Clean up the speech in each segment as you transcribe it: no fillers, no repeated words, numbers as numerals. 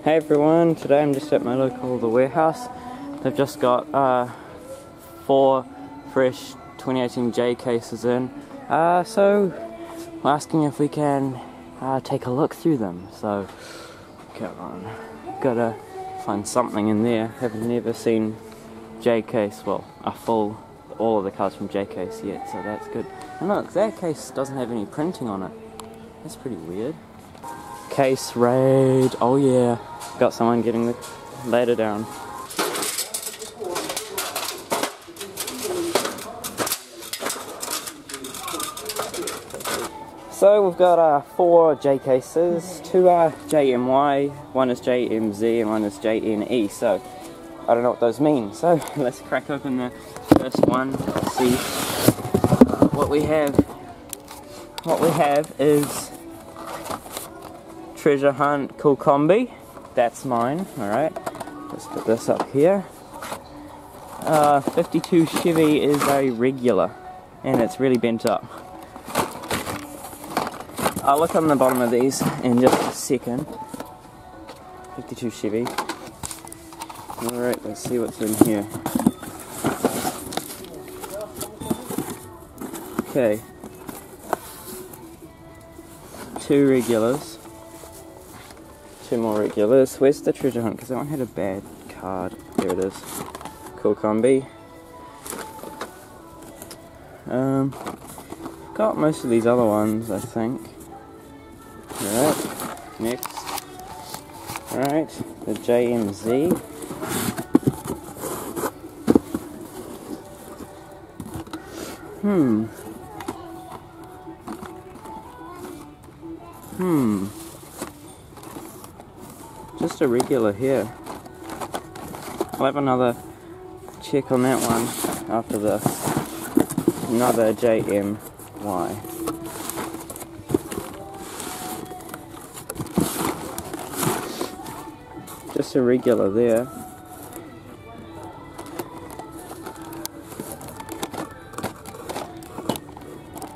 Hey everyone, today I'm just at my local The Warehouse. They've just got 4 fresh 2018 J cases in. So we're asking if we can take a look through them. So come on, gotta find something in there. Have never seen J case, well, all of the cards from J case yet, so that's good. And look, that case doesn't have any printing on it. That's pretty weird. Case raid, oh yeah. Got someone getting the ladder down. So we've got 4 J cases, 2 are JMY, 1 is JMZ and 1 is JNE, so I don't know what those mean. So let's crack open the first one, see what we have. What we have is Treasure Hunt Cool Combi. That's mine, alright. Let's put this up here. 52 Chevy is a regular, and it's really bent up. I'll look on the bottom of these in just a second. 52 Chevy. Alright, let's see what's in here. Okay. 2 regulars. 2 more regulars. Where's the treasure hunt? Because that one had a bad card. There it is. Cool combi. Got most of these other ones, I think. Alright, next. Alright, the JMZ. Just a regular here. I'll have another check on that one after this. Another JMY. Just a regular there.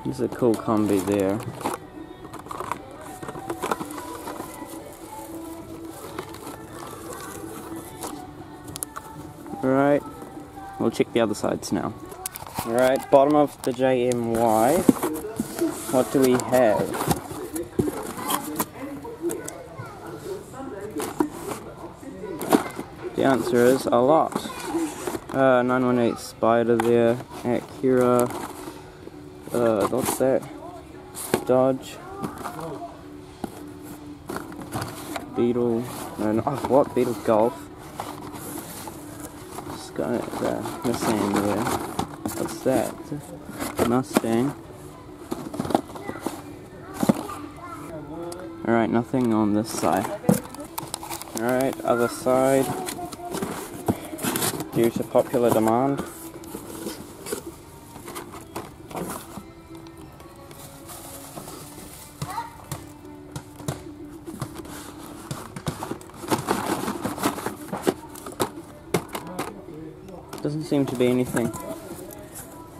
There's a cool combi there. Alright, we'll check the other sides now. Alright, bottom of the JMY. What do we have? The answer is a lot. 918 Spider there, Acura, what's that? Dodge, Beetle, what? Beetle Golf. Got missing there. What's that? Mustang. Alright, nothing on this side. Alright, other side. Due to popular demand. Doesn't seem to be anything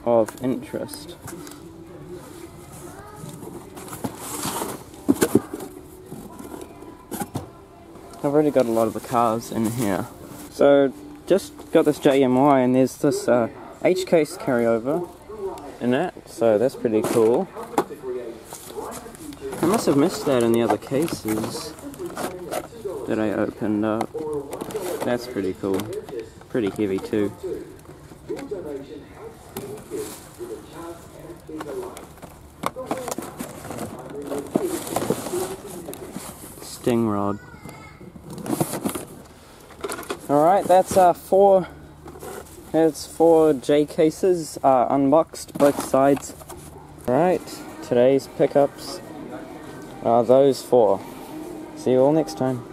of interest. I've already got a lot of the cars in here. So, just got this JMY and there's this H case carryover in that, so that's pretty cool. I must have missed that in the other cases that I opened up. That's pretty cool. Pretty heavy too. Sting rod. Alright, that's 4 J cases unboxed, both sides. Alright, today's pickups are those 4. See you all next time.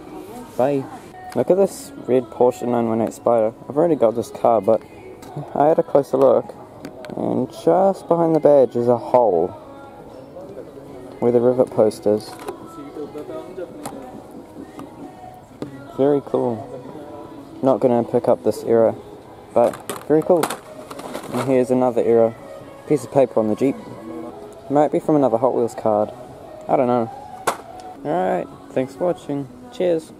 Bye. Look at this red Porsche 918 Spider. I've already got this car, but I had a closer look, and just behind the badge is a hole where the rivet post is. Very cool. Not gonna pick up this era, but very cool. And here's another era. Piece of paper on the Jeep. Might be from another Hot Wheels card. I don't know. Alright, thanks for watching. Cheers.